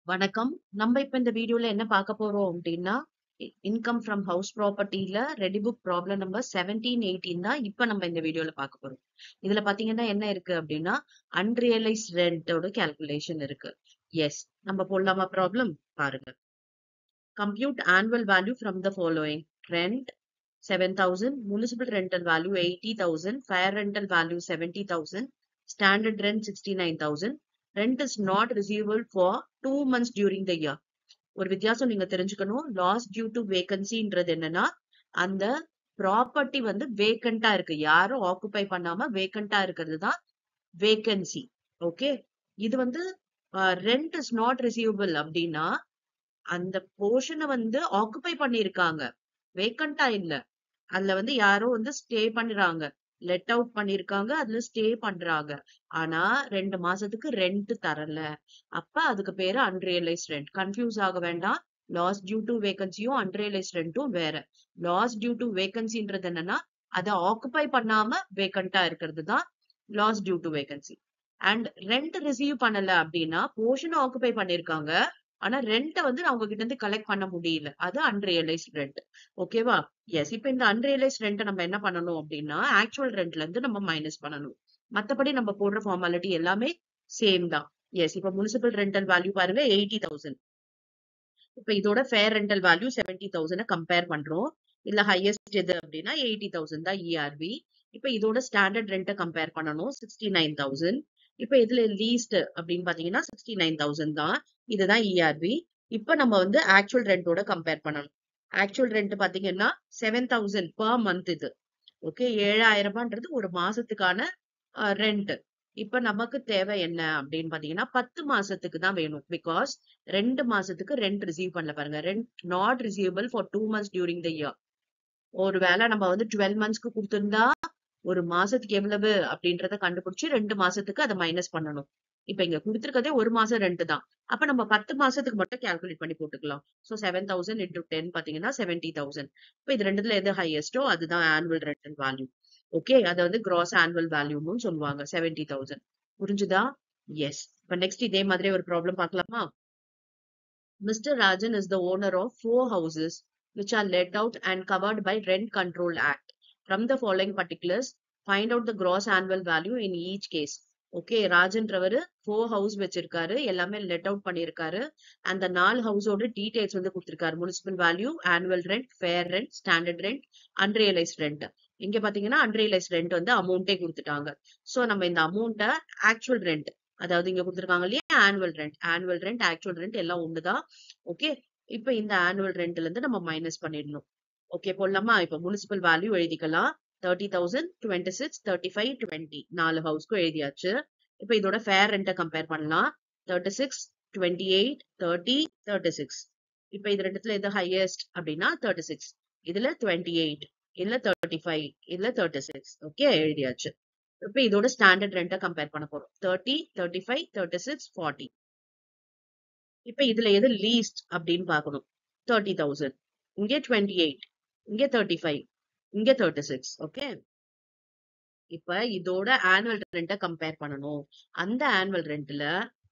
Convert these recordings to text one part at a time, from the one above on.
வணக்கம். நம்ம இப்ப இந்த வீடியோல என்ன பார்க்க போறோம் அப்படின்னா, இன்கம் ஃப்ரம் ஹவுஸ் ப்ராப்பர்ட்டில ரெடி புக் ப்ராப்ளம் நம்பர் 17, 18 தான் இப்ப நம்ம இந்த வீடியோல பார்க்க போறோம். இதுல பாத்தீங்கன்னா என்ன இருக்கு அப்படின்னா, அன்ரியலைஸ்ட் ரெண்டோட கால்குலேஷன் இருக்கு. எஸ், நம்ம போடலாமா ப்ராப்ளம்? பாருங்க. Compute annual value from the following. Rent 7,000, municipal rental value 80,000, fair rental value 70,000, standard rent 69,000. Rent is not receivable for 2 months during the year. ஒரு வித்தியாசம் நீங்க தெரிஞ்சுக்கணும். லாஸ் டியூ டு வேகன்சின்றது என்னன்னா, அந்த ப்ராப்பர்ட்டி வந்து வேக்கண்டா இருக்கு. யாரும் ஆக்குபை பண்ணாம வேக்கண்டா இருக்கிறது தான் வேகன்சி. ஓகே. இது வந்து ரெண்ட் இஸ் நாட் ரிசீவபிள் அப்படின்னா, அந்த போர்ஷனை வந்து ஆக்குபை பண்ணிருக்காங்க, வேக்கண்டா இல்ல. அதுல வந்து யாரோ வந்து ஸ்டே பண்றாங்க, லெட் அவுட் பண்ணிருக்காங்க, அதுல ஸ்டே பண்றாங்க. ஆனா 2 மாசத்துக்கு ரெண்ட் தரல. அப்ப அதுக்கு பேரு அன்ரியலைஸ்ட் ரெண்ட். கன்ஃபியூஸ் ஆக வேண்டாம். லாஸ் டியூ டு வேகன்சியும் அன்ரியலைஸ்ட் ரெண்டும் வேற. லாஸ் டியூ டு வேகன்சின்றது என்னன்னா, அதை ஆக்குபை பண்ணாம வேக்கண்டா இருக்கிறது தான் loss due to vacancy. And rent receive பண்ணல அப்படின்னா, போர்ஷன் ஆக்குபை பண்ணிருக்காங்க, ஆனா ரெண்ட வந்து அவங்க கிட்ட இருந்து கலெக்ட் பண்ண முடியல. அது அன்ரியலைஸ்ட் ரெண்ட். ஓகேவா? எஸ். இப்ப இந்த அன்ரியலைஸ்ட் ரெண்ட நம்ம என்ன பண்ணணும் அப்படின்னா, ஆக்சுவல் ரெண்ட்ல இருந்து நம்ம மைனஸ் பண்ணணும். மத்தபடி நம்ம போடுற ஃபார்மாலிட்டி எல்லாமே சேம் தான். எஸ். இப்ப முனிசிபல் ரெண்டல் வேல்யூ பாருங்க 80,000. இப்ப இதோட ஃபேர் ரெண்டல் வேல்யூ 70,000 கம்பேர் பண்றோம். இல்ல ஹையஸ்ட் எது அப்படின்னா 80,000 தான் இஆர்வி. இப்ப இதோட ஸ்டாண்டர்ட் ரெண்ட கம்பேர் பண்ணணும் 69,000. இப்ப இதுல லீஸ்ட் அப்படின்னு பாத்தீங்கன்னா 69,000 தான். இதுதான் இஆர்வி. இப்ப நம்ம வந்து ஆக்சுவல் ரெண்டோட கம்பேர் பண்ணணும். ஆக்சுவல் ரெண்ட் பாத்தீங்கன்னா 7,000 per month இது. ஓகே, 7,000 ரூபான்றது ஒரு மாசத்துக்கான ரெண்ட். இப்ப நமக்கு தேவை என்ன அப்படின்னு பாத்தீங்கன்னா 10 மாசத்துக்கு தான் வேணும். பிகாஸ் 2 மாசத்துக்கு ரெண்ட் ரிசீவ் பண்ணல பாருங்க. Rent not receivable for 2 months during the year. ஒருவேளை நம்ம வந்து 12 monthsக்கு கொடுத்திருந்தா ஒரு மாசத்துக்கு எவ்வளவு அப்படின்றத கண்டுபிடிச்சு 2 மாசத்துக்கு அதை மைனஸ் பண்ணணும். இப்ப இங்க கொடுத்திருக்கதே ஒரு மாசம் ரெண்ட் தான். அப்ப நம்ம 10 மாசத்துக்கு மட்டும் கால்குலேட் பண்ணி போட்டுக்கலாம். சோ 7,000 into 10 பாத்தீங்கன்னா 70,000. இப்ப இது ரெண்டுத்துல எது ஹையஸ்டோ அதுதான் ஆனுவல் ரெண்டல் வேல்யூ. ஓகே, அத வந்து கிராஸ் ஆனுவல் வேல்யூன்னு சொல்லுவாங்க. 70,000. புரிஞ்சுதா? எஸ். இப்ப நெக்ஸ்ட் இதே மாதிரி ஒரு ப்ராப்ளம் பார்க்கலாமா? Mr. Rajan is the owner of 4 houses which are let out and covered by Rent Control Act. From the following particulars, find out the gross annual value in each case. Okay, ராஜன்றவரு 4 house வச்சிருக்காரு, எல்லாமே let out பண்ணிருக்காரு. அந்த 4 ஹவுஸோட details வந்து கொடுத்திருக்காரு. Municipal value, annual rent, fair rent, standard rent, unrealised rent. இங்க பாத்தீங்கன்னா unrealised rent வந்து அமௌண்டே கொடுத்துட்டாங்க. சோ நம்ம இந்த அமௌண்ட்டை ஆக்சுவல் ரெண்ட், அதாவது இங்க கொடுத்திருக்காங்க இல்லையா ஆனுவல் ரெண்ட், ஆக்சுவல் ரெண்ட் எல்லாம் ஒண்ணுதான். ஓகே, இப்ப இந்த ஆனுவல் ரெண்ட்ல இருந்து நம்ம மைனஸ் பண்ணிடணும். ஓகே, போடலாமா? இப்ப முனிசிபல் வேல்யூ எழுதிக்கலாம். 30,000, 26, 35, 20 4 ஹவுஸ்க்கும் எழுதியாச்சு. இப்ப இதோட ஃபேர் ரெண்ட கம்பேர் பண்ணலாம். 36, 28, 30, 36. இப்ப இது ரெண்டுத்துல எது ஹையஸ்ட் அப்படின்னா 36. இதுல 28, இதுல 35, இதுல 36. ஓகே, எழுதியாச்சு. இப்ப இதோட ஸ்டாண்டர்ட் ரெண்ட கம்பேர் பண்ண போறோம். 30, 35, 36, 40. இப்ப இதுல எது லீஸ்ட் அப்படின்னு பார்க்கணும். 30,000, இங்க 28, இங்க 35, இங்க 36. ஓகே, இப்ப இதோட ஆனுவல் ரெண்ட கம்பேர் பண்ணணும். அந்த ஆனுவல் ரெண்ட்ல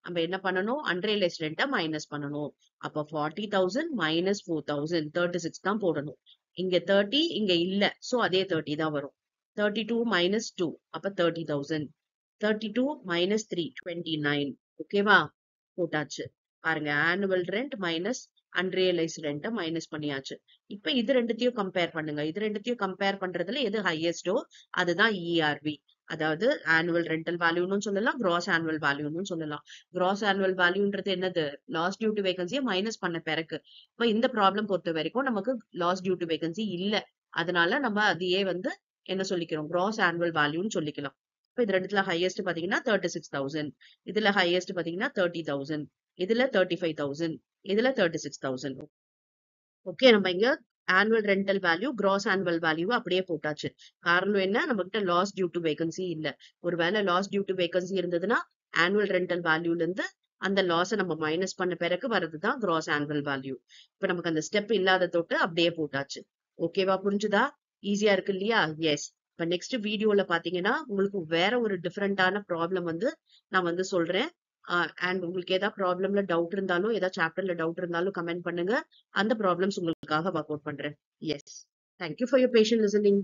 நம்ம என்ன பண்ணணும்? அன்ரியலைஸ்ட் ரெண்ட மைனஸ் பண்ணணும். அப்ப 40,000 மைனஸ் 4,000, 36 தான் போடணும். இங்க 30, இங்க இல்ல, சோ அதே 30 தான் வரும். 32 minus 2, அப்ப 30,000. 32 minus 3, 29. ஓகேவா? போட்டாச்சு. பாருங்க, annual rent minus unrealised rent minus பண்ணியாச்சு. இப்ப இது ரெண்டுத்தையும் கம்பேர் பண்ணுங்க. இது ரெண்டுத்தையும் கம்பேர் பண்றதுல எது ஹையஸ்டோ அதுதான் இஆர்வி. அதாவது ஆனுவல் ரெண்டல் வேல்யூன்னு சொல்லலாம், கிராஸ் ஆனுவல் வேல்யூன்னு சொல்லலாம். கிராஸ் ஆனுவல் வேல்யூன்றது என்னது? லாஸ் டியூ டு வேகன்சியை மைனஸ் பண்ண பிறகு. இப்ப இந்த ப்ராப்ளம் பொறுத்த வரைக்கும் நமக்கு லாஸ் டியூ டு வேகன்சி இல்ல. அதனால நம்ம அதையே வந்து என்ன சொல்லிக்கிறோம்? கிராஸ் ஆனுவல் வேல்யூன்னு சொல்லிக்கலாம். இப்ப இது ரெண்டுத்துல ஹையஸ்ட் பாத்தீங்கன்னா 36,000. இதுல ஹையஸ்ட் பாத்தீங்கன்னா 30,000. இதுல 35,000. இதுல 36,000. ஓகே, நம்ம இங்க annual rental value, cross annual value அப்படியே போட்டாச்சு. காரணம் என்ன? நம்ம கிட்ட லாஸ் டியூ டு வேகன்சி இல்ல. ஒருவேளை லாஸ் டியூ டு வேகன்சி இருந்ததுன்னா ஆனுவல் ரெண்டல் வேல்யூல இருந்து அந்த லாஸை நம்ம மைனஸ் பண்ண பிறகு வர்றதுதான் கிராஸ் ஆனுவல் வேல்யூ. இப்ப நமக்கு அந்த ஸ்டெப் இல்லாத தொட்டு அப்படியே போட்டாச்சு. ஓகேவா? புரிஞ்சுதா? ஈஸியா இருக்கு இல்லையா? எஸ். இப்ப நெக்ஸ்ட் வீடியோல பாத்தீங்கன்னா உங்களுக்கு வேற ஒரு டிஃபரெண்டான ப்ராப்ளம் வந்து நான் வந்து சொல்றேன். அண்ட் உங்களுக்கு ஏதாவது ப்ராப்ளம்ல டவுட் இருந்தாலும், ஏதாவது சாப்டர்ல டவுட் இருந்தாலும் கமெண்ட் பண்ணுங்க. அந்த ப்ராப்ளம்ஸ் உங்களுக்காக ஒர்க் அவுட் பண்றேன். Yes. Thank you for your patient listening.